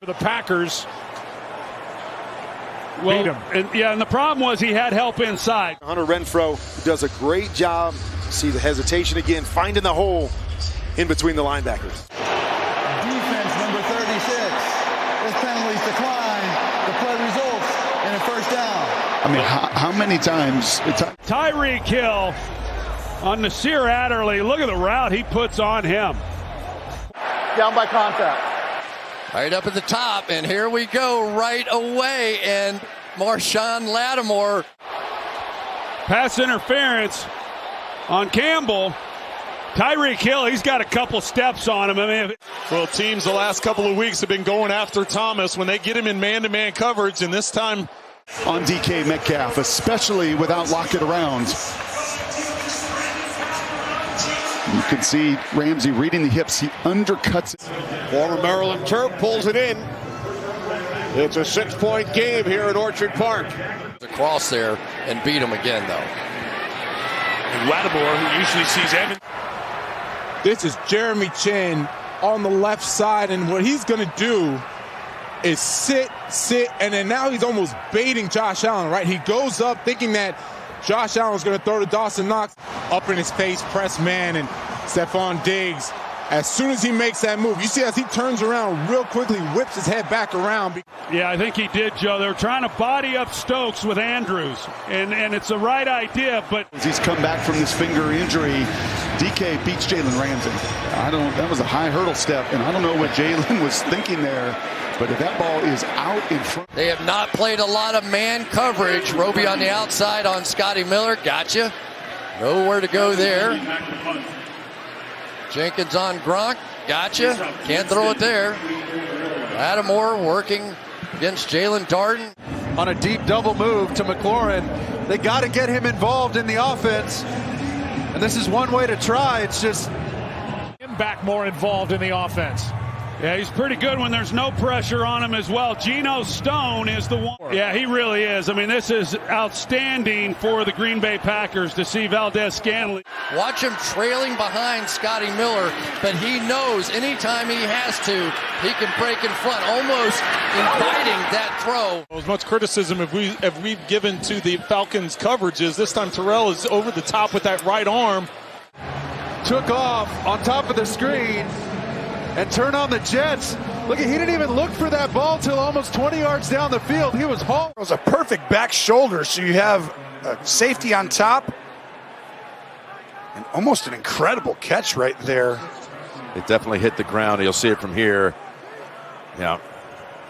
For the Packers. Well, beat him. And the problem was he had help inside. Hunter Renfrow does a great job. See the hesitation again, finding the hole in between the linebackers. Defense number 36. As penalties decline, the play results in a first down. I mean, how many times? Tyreek Hill on Nasir Adderley. Look at the route he puts on him. Down by contact. Right up at the top, and here we go right away, and Marshawn Lattimore. Pass interference on Campbell. Tyreek Hill, he's got a couple steps on him. I mean, well, teams the last couple of weeks have been going after Thomas when they get him in man-to-man coverage, and this time on DK Metcalf, especially without Lockett around. You can see Ramsey reading the hips. He undercuts it. Former Maryland Terp pulls it in. It's a 6-point game here at Orchard Park. Across there and beat him again, though. And Lattimore, who usually sees Evans. This is Jeremy Chinn on the left side, and what he's going to do is sit, and then now he's almost baiting Josh Allen, right? He goes up thinking that Josh Allen's going to throw to Dawson Knox. Up in his face, press man, and Stephon Diggs, as soon as he makes that move, you see as he turns around real quickly, whips his head back around. Yeah, I think he did, Joe. They're trying to body up Stokes with Andrews, and it's the right idea, but as he's come back from this finger injury, DK beats Jalen Ramsey. That was a high hurdle step, and I don't know what Jalen was thinking there. But if that ball is out in front. They have not played a lot of man coverage. Roby on the outside on Scotty Miller. Gotcha. Nowhere to go there. Jenkins on Gronk. Gotcha. Can't throw it there. Lattimore working against Jalen Darden. On a deep double move to McLaurin. They got to get him involved in the offense. And this is one way to try. It's just him back more involved in the offense. Yeah, he's pretty good when there's no pressure on him as well. Geno Stone is the one. Yeah, he really is. I mean, this is outstanding for the Green Bay Packers to see Valdez-Scantling. Watch him trailing behind Scotty Miller, but he knows anytime he has to, he can break in front, almost inviting that throw. As much criticism have we given to the Falcons' coverages, this time Terrell is over the top with that right arm. Took off on top of the screen. And turn on the Jets. Look, he didn't even look for that ball till almost 20 yards down the field. He was hauled. It was a perfect back shoulder, so you have safety on top. And almost an incredible catch right there. It definitely hit the ground. You'll see it from here. Yeah.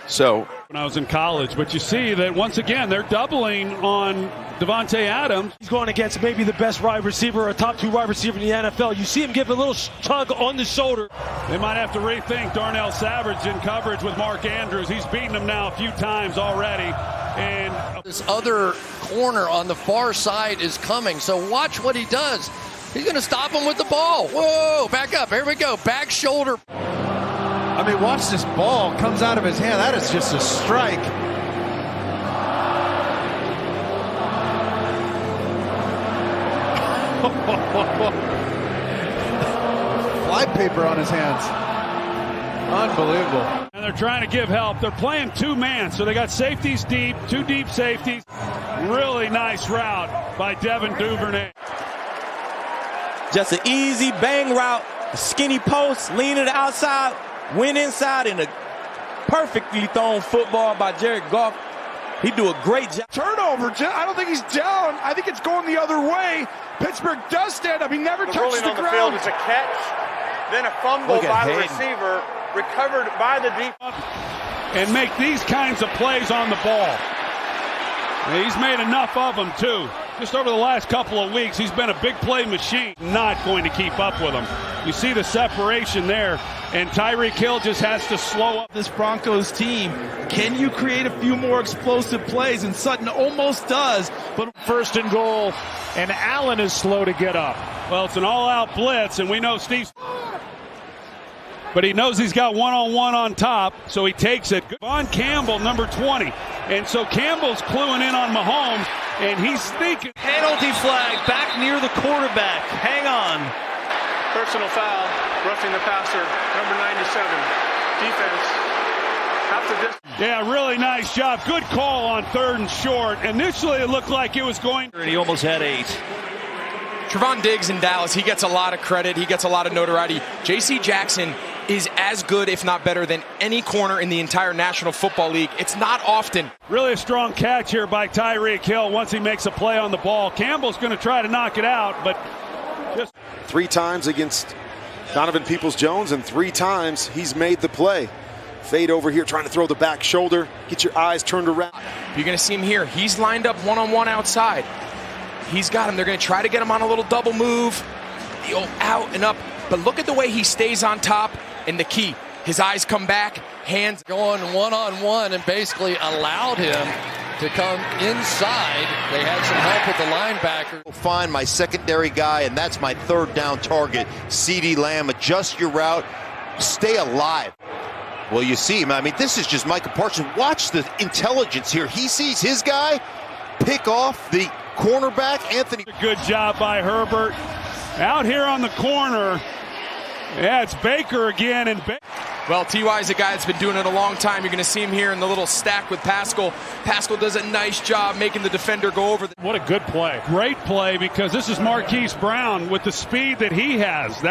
So when I was in college, but you see that once again they're doubling on Devontae Adams. He's going against maybe the best wide receiver or top 2 wide receiver in the NFL. You see him give a little tug on the shoulder. They might have to rethink Darnell Savage in coverage with Mark Andrews. He's beaten him now a few times already. And this other corner on the far side is coming, so watch what he does. He's going to stop him with the ball. Whoa, back up. Here we go. Back shoulder. I mean, watch this ball comes out of his hand. That is just a strike. Fly paper on his hands. Unbelievable. And they're trying to give help. They're playing 2-man, so they got safeties deep, 2 deep safeties. Really nice route by Devin Duvernay. Just an easy bang route, skinny post, lean to the outside, went inside, and a perfectly thrown football by Jared Goff. He do a great job. Turnover. I don't think he's down. I think it's going the other way. Pittsburgh does stand up. He never touches the ground. It's a catch, then a fumble by the receiver, recovered by the defense. And make these kinds of plays on the ball. And he's made enough of them, too. Just over the last couple of weeks, he's been a big play machine. Not going to keep up with him. You see the separation there, and Tyreek Hill just has to slow up. This Broncos team, can you create a few more explosive plays? And Sutton almost does, but first and goal, and Allen is slow to get up. Well, it's an all-out blitz, and we know Steve. But he knows he's got one-on-one on top, so he takes it. Von Campbell, number 20. And so Campbell's cluing in on Mahomes, and he's thinking. Penalty flag back near the quarterback. Hang on. Personal foul, roughing the passer, number 97. Defense. Yeah, really nice job. Good call on 3rd and short. Initially, it looked like it was going. And he almost had 8. Trevon Diggs in Dallas, he gets a lot of credit. He gets a lot of notoriety. J.C. Jackson is as good, if not better, than any corner in the entire National Football League. It's not often. Really a strong catch here by Tyreek Hill once he makes a play on the ball. Campbell's going to try to knock it out, but just 3 times against Donovan Peoples-Jones, and 3 times he's made the play. Fade over here, trying to throw the back shoulder. Get your eyes turned around. You're going to see him here. He's lined up one-on-one outside. He's got him. They're going to try to get him on a little double move. He'll out and up. But look at the way he stays on top. And the key, his eyes come back, hands going one-on-one and basically allowed him to come inside. They had some help with the linebacker. Find my secondary guy, and that's my 3rd down target. CeeDee Lamb, adjust your route, stay alive. Well, you see him. I mean, this is just Micah Parsons. Watch the intelligence here. He sees his guy pick off the cornerback, Anthony. Good job by Herbert. Out here on the corner. Yeah, it's Baker again. Well, T.Y. is a guy that's been doing it a long time. You're going to see him here in the little stack with Pascal. Pascal does a nice job making the defender go over. What a good play. Great play, because this is Marquise Brown with the speed that he has.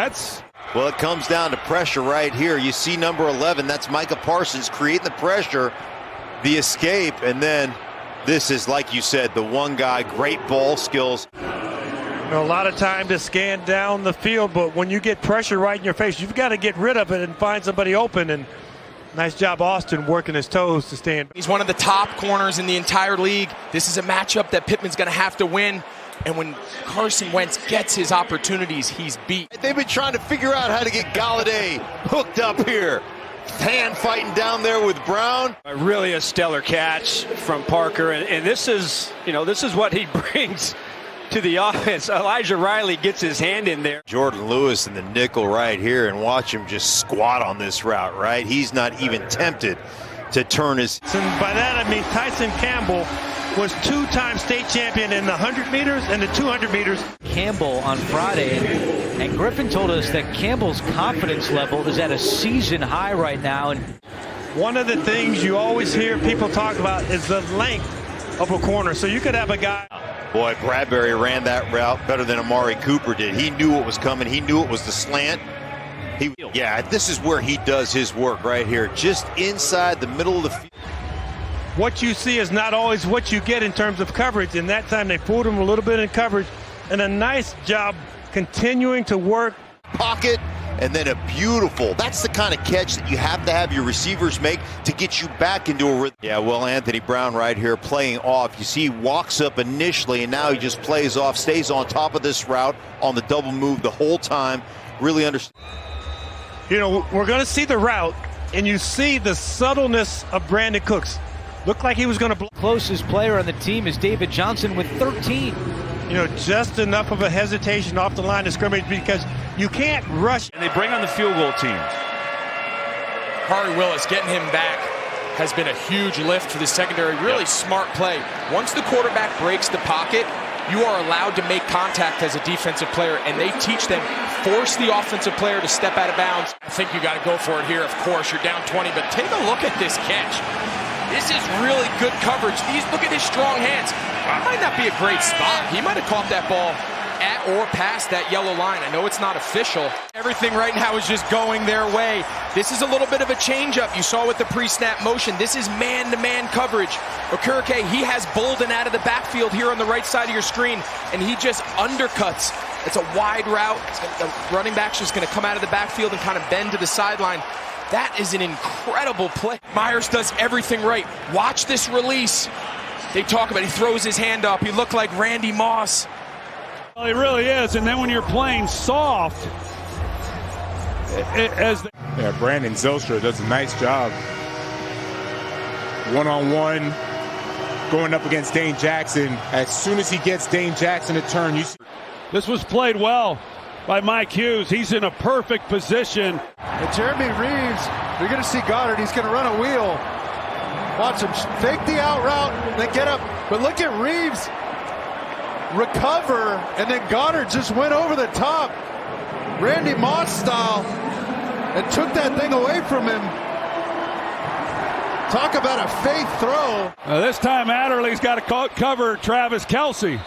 Well, it comes down to pressure right here. You see number 11, that's Micah Parsons creating the pressure, the escape, and then this is, like you said, the one guy, great ball skills. A lot of time to scan down the field, but when you get pressure right in your face, you've got to get rid of it and find somebody open. And nice job, Austin, working his toes to stand. He's one of the top corners in the entire league. This is a matchup that Pittman's going to have to win. And when Carson Wentz gets his opportunities, he's beat. They've been trying to figure out how to get Galladay hooked up here. Hand fighting down there with Brown. Really a stellar catch from Parker. And this is, this is what he brings to the offense. Elijah Riley gets his hand in there. Jordan Lewis in the nickel right here, and watch him just squat on this route, right? He's not even tempted to turn his. And by that, I mean Tyson Campbell was 2-time state champion in the 100 meters and the 200 meters. Campbell on Friday, and Griffin told us that Campbell's confidence level is at a season high right now. And one of the things you always hear people talk about is the length of a corner. So you could have a guy. Boy, Bradbury ran that route better than Amari Cooper did. He knew what was coming. He knew it was the slant. Yeah, this is where he does his work right here, just inside the middle of the field. What you see is not always what you get in terms of coverage, and that time they fooled him a little bit in coverage, and a nice job continuing to work. Pocket, and then a beautiful, that's the kind of catch that you have to have your receivers make to get you back into a rhythm. Yeah, well, Anthony Brown right here playing off. You see he walks up initially, and now he just plays off, stays on top of this route on the double move the whole time. Really understand. We're going to see the route, and you see the subtleness of Brandon Cooks. Looked like he was going to block. Closest player on the team is David Johnson with 13. Just enough of a hesitation off the line of scrimmage because you can't rush. And they bring on the field goal team. Khari Willis getting him back has been a huge lift for the secondary. Really smart play. Once the quarterback breaks the pocket, you are allowed to make contact as a defensive player, and they teach them, force the offensive player to step out of bounds. I think you got to go for it here, of course. You're down 20, but take a look at this catch. This is really good coverage. Look at his strong hands. That might not be a great spot. He might have caught that ball at or past that yellow line. I know it's not official. Everything right now is just going their way. This is a little bit of a change-up. You saw with the pre-snap motion. This is man-to-man coverage. Okereke, he has Bolden out of the backfield here on the right side of your screen, and he just undercuts. It's a wide route. The running back's just going to come out of the backfield and kind of bend to the sideline. That is an incredible play. Myers does everything right. Watch this release. They talk about it. He throws his hand up. He looked like Randy Moss. Well, he really is. And then when you're playing soft, Brandon Zylstra does a nice job. One-on-one, going up against Dane Jackson. As soon as he gets Dane Jackson to turn, you see. This was played well by Mike Hughes. He's in a perfect position. And Jeremy Reeves, you're going to see Goddard. He's going to run a wheel. Watch him fake the out route, then get up. But look at Reeves recover, and then Goddard just went over the top, Randy Moss style, and took that thing away from him. Talk about a faith throw. This time Adderley's got to cover Travis Kelce.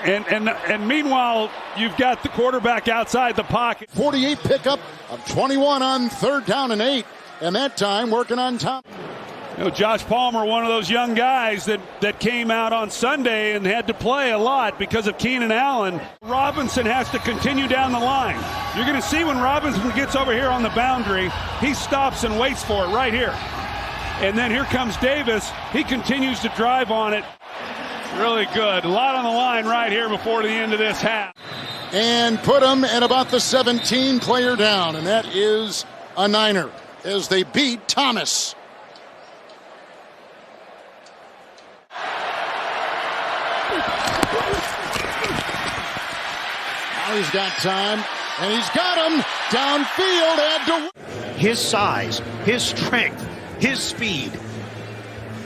And meanwhile, you've got the quarterback outside the pocket. 48 pickup of 21 on 3rd down and 8. And that time working on top. You know, Josh Palmer, one of those young guys that came out on Sunday and had to play a lot because of Keenan Allen. Robinson has to continue down the line. You're going to see when Robinson gets over here on the boundary, he stops and waits for it right here. And then here comes Davis. He continues to drive on it. Really good. A lot on the line right here before the end of this half. And put him at about the 17-player down. And that is a Niner as they beat Thomas. Now he's got time, and he's got him downfield. His size, his strength, his speed.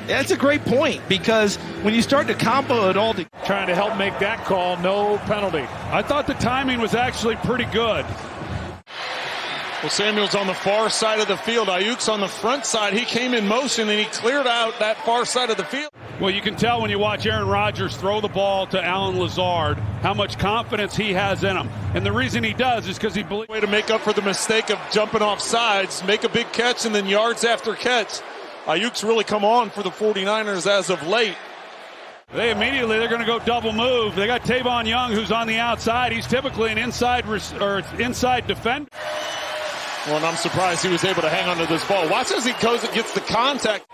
That's a great point, because when you start to combo it all together. Trying to help make that call, no penalty. I thought the timing was actually pretty good. Well, Samuel's on the far side of the field. Ayuk's on the front side. He came in motion, and he cleared out that far side of the field. Well, you can tell when you watch Aaron Rodgers throw the ball to Allen Lazard how much confidence he has in him. And the reason he does is because he believes. Way to make up for the mistake of jumping off sides, make a big catch, and then yards after catch. Ayuk's really come on for the 49ers as of late. They're going to go double move. They got Tavon Young, who's on the outside. He's typically an inside defender. Well, and I'm surprised he was able to hang on to this ball. Watch as he goes and gets the contact.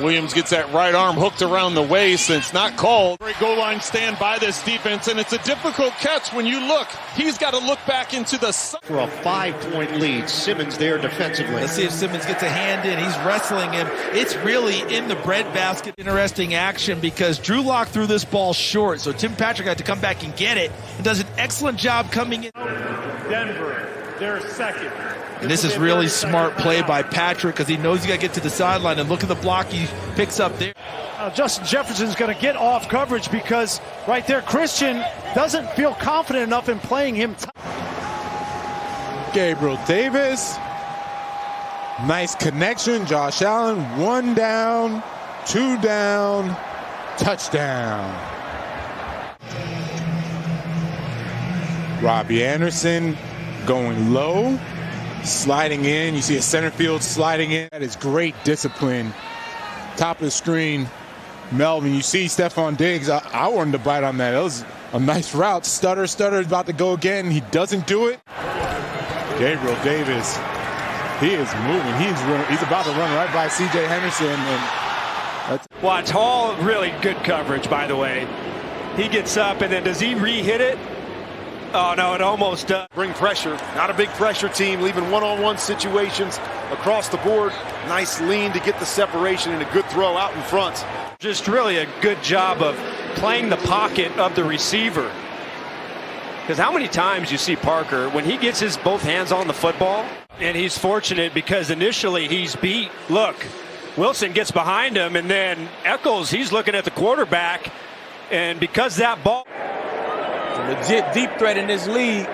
Williams gets that right arm hooked around the waist, and it's not called. Great goal line stand by this defense, and it's a difficult catch when you look. He's got to look back into the sun. For a 5-point lead, Simmons there defensively. Let's see if Simmons gets a hand in. He's wrestling him. It's really in the breadbasket. Interesting action because Drew Lock threw this ball short, so Tim Patrick had to come back and get it. And does an excellent job coming in. Denver, they're second. And this is really smart play by Patrick because he knows he got to get to the sideline, and look at the block he picks up there. Justin Jefferson's going to get off coverage because right there Christian doesn't feel confident enough in playing him. Gabriel Davis. Nice connection. Josh Allen, 1 down, 2 down, touchdown. Robbie Anderson going low. Sliding in. You see a center field sliding in. That is great discipline. Top of the screen. Melvin, you see Stephon Diggs. I wanted to bite on that. That was a nice route. Stutter is about to go again. He doesn't do it. Gabriel Davis. He is moving. He's about to run right by C.J. Henderson. Watch Hall. Really good coverage, by the way. He gets up, and then does he re-hit it? Oh, no, it almost does. Bring pressure. Not a big pressure team, leaving one-on-one situations across the board. Nice lean to get the separation and a good throw out in front. Just really a good job of playing the pocket of the receiver. Because how many times you see Parker, when he gets his both hands on the football, and he's fortunate because initially he's beat. Look, Wilson gets behind him, and then Echols, he's looking at the quarterback, and because that ball... Legit deep threat in this league,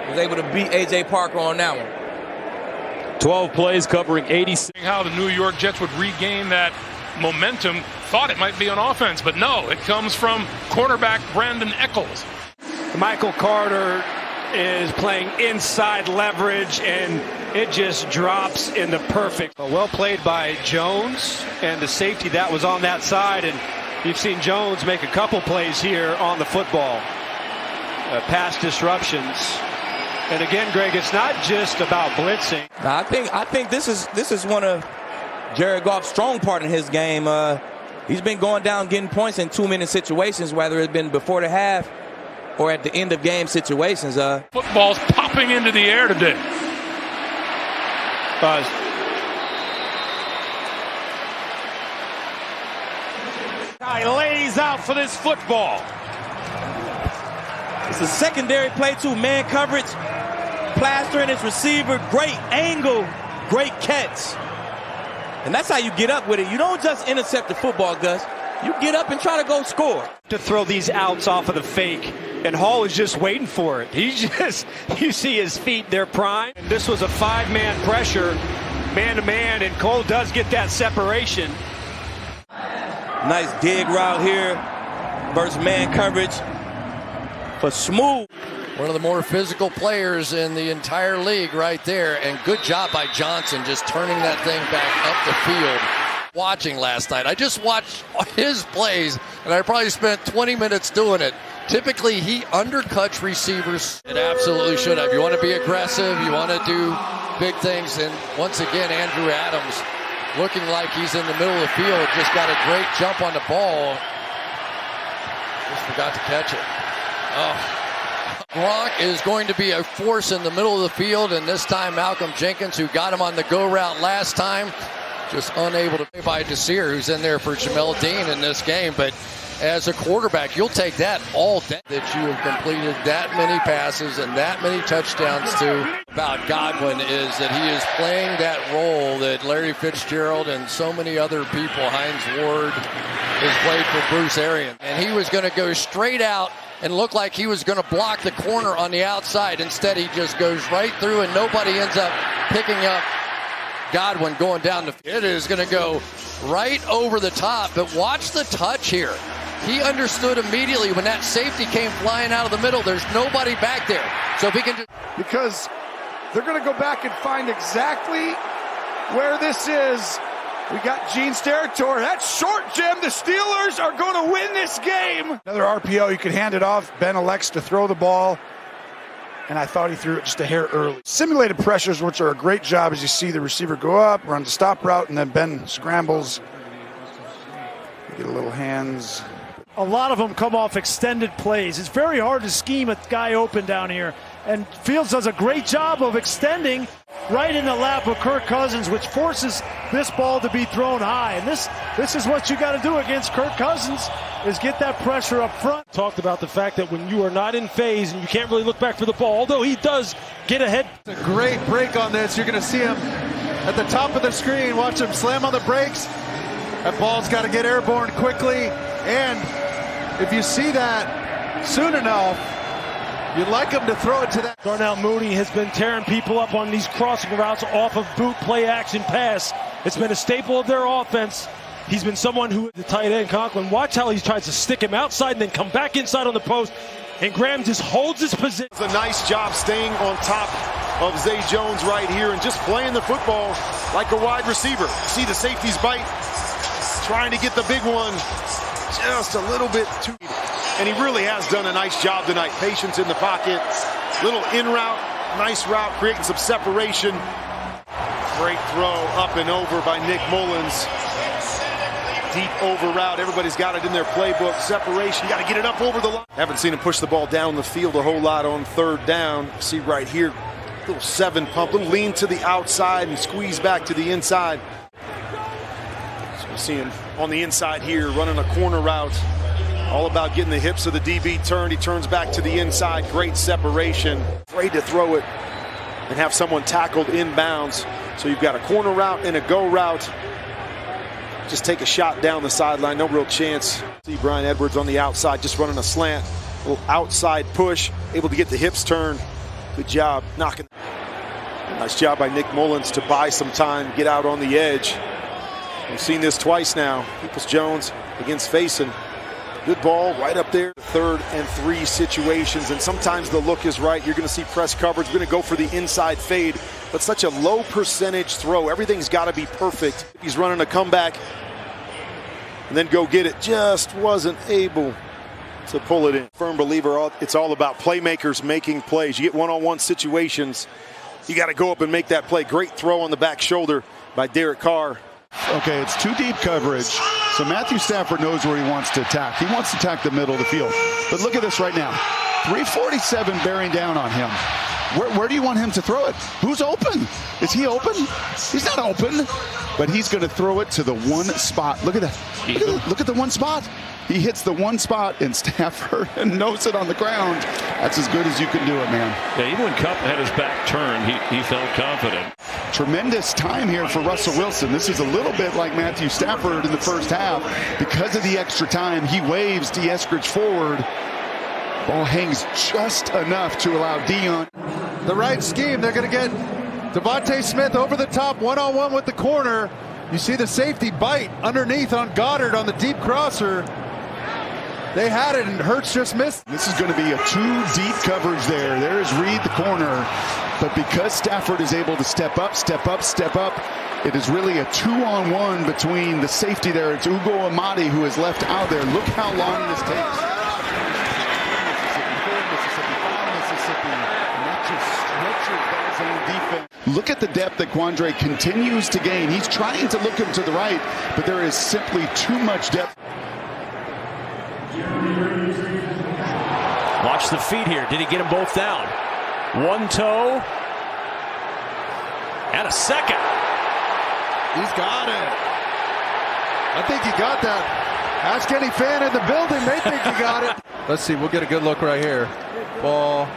was able to beat A.J. Parker on that one. 12 plays covering 86. How the New York Jets would regain that momentum. Thought it might be on offense, but no, it comes from cornerback Brandon Echols. Michael Carter is playing inside leverage, and it just drops in the perfect. Well played by Jones and the safety that was on that side, and you've seen Jones make a couple plays here on the football. Pass disruptions, and again, Greg, it's not just about blitzing. Now, I think this is one of Jared Goff's strong part in his game. He's been going down, getting points in 2-minute situations, whether it's been before the half or at the end of game situations. Football's popping into the air today. He lays out for this football. It's a secondary play too, man coverage, plastering his receiver, great angle, great catch. And that's how you get up with it. You don't just intercept the football, Gus. You get up and try to go score. To throw these outs off of the fake and Hall is just waiting for it. You see his feet, they're prime. And this was a 5-man pressure, man-to-man, and Cole does get that separation. Nice dig route here versus man coverage for Smooth. One of the more physical players in the entire league right there. And good job by Johnson just turning that thing back up the field. Watching last night, I just watched his plays, and I probably spent 20 minutes doing it. Typically, he undercuts receivers. It absolutely should have. You want to be aggressive. You want to do big things. And once again, Andrew Adams looking like he's in the middle of the field. Just got a great jump on the ball. Just forgot to catch it. Oh. Gronk is going to be a force in the middle of the field, and this time Malcolm Jenkins, who got him on the go route last time, just unable to play by Desir, who's in there for Jamel Dean in this game. But as a quarterback, you'll take that all day, that you have completed that many passes and that many touchdowns to. About Godwin is that he is playing that role that Larry Fitzgerald and so many other people, Hines Ward, has played for Bruce Arians. And he was going to go straight out and look like he was going to block the corner on the outside. Instead, he just goes right through, and nobody ends up picking up Godwin going down the field. It is going to go right over the top, but watch the touch here. He understood immediately when that safety came flying out of the middle, there's nobody back there. So if he can just... Because they're going to go back and find exactly where this is. We got Gene's territory. That's short, Jim. The Steelers are going to win this game. Another RPO. You could hand it off. Ben elects to throw the ball, and I thought he threw it just a hair early. Simulated pressures, which are a great job, as you see the receiver go up, run the stop route, and then Ben scrambles. You get a little hands. A lot of them come off extended plays. It's very hard to scheme a guy open down here. And Fields does a great job of extending right in the lap of Kirk Cousins, which forces this ball to be thrown high. And this is what you got to do against Kirk Cousins, is get that pressure up front. Talked about the fact that when you are not in phase and you can't really look back for the ball, although he does get ahead. It's a great break on this. You're going to see him at the top of the screen. Watch him slam on the brakes. That ball's got to get airborne quickly. And if you see that soon enough, you'd like him to throw it to that. Darnell Mooney has been tearing people up on these crossing routes off of boot play action pass. It's been a staple of their offense. He's been someone who, the tight end Conklin, watch how he tries to stick him outside and then come back inside on the post. And Graham just holds his position. It's a nice job staying on top of Zay Jones right here and just playing the football like a wide receiver. See the safeties bite, trying to get the big one just a little bit too. And he really has done a nice job tonight. Patience in the pocket, little in route, nice route, creating some separation. Great throw up and over by Nick Mullins. Deep over route, everybody's got it in their playbook. Separation, got to get it up over the line. Haven't seen him push the ball down the field a whole lot on third down. See right here, little 7 pump, little lean to the outside and squeeze back to the inside. So we see him on the inside here, running a corner route. All about getting the hips of the DB turned. He turns back to the inside. Great separation. Afraid to throw it and have someone tackled inbounds. So you've got a corner route and a go route. Just take a shot down the sideline. No real chance. See Brian Edwards on the outside, just running a slant. A little outside push. Able to get the hips turned. Good job knocking. Nice job by Nick Mullins to buy some time, get out on the edge. We've seen this twice now. Peoples-Jones against Faison. Good ball right up there. 3rd and 3 situations, and sometimes the look is right. You're going to see press coverage. We're going to go for the inside fade, but such a low percentage throw. Everything's got to be perfect. He's running a comeback and then go get it. Just wasn't able to pull it in. Firm believer, it's all about playmakers making plays. You get one-on-one situations, you got to go up and make that play. Great throw on the back shoulder by Derek Carr. Okay, it's too deep coverage. So Matthew Stafford knows where he wants to attack. He wants to attack the middle of the field. But look at this right now. 347 bearing down on him. Where do you want him to throw it? Who's open? Is he open? He's not open. But he's going to throw it to the one spot. Look at that. Look at the one spot. He hits the one spot in Stafford and knows it on the ground. That's as good as you can do it, man. Yeah, even when Kupp had his back turned, he felt confident. Tremendous time here for Russell Wilson. This is a little bit like Matthew Stafford in the first half. Because of the extra time, he waves D'Eskridge forward. Ball hangs just enough to allow Dion. The right scheme. They're going to get Devontae Smith over the top, one-on-one with the corner. You see the safety bite underneath on Goddard on the deep crosser. They had it, and Hurts just missed. This is going to be a 2-deep coverage there. There's Reed, the corner. But because Stafford is able to step up, it is really a 2-on-1 between the safety there. It's Ugo Amadi who is left out there. Look how long this takes. Look at the depth that Quandre continues to gain. He's trying to look him to the right, but there is simply too much depth. Watch the feet here. Did he get them both down? One toe. And a second. He's got it. I think he got that. Ask any fan in the building. They think he got it. Let's see. We'll get a good look right here. Ball.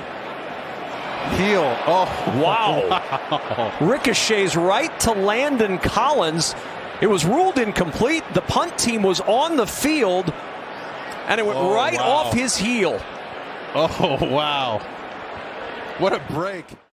Heel. Oh, wow. Ricochets right to Landon Collins. It was ruled incomplete. The punt team was on the field, and it went off his heel. Oh, wow. What a break.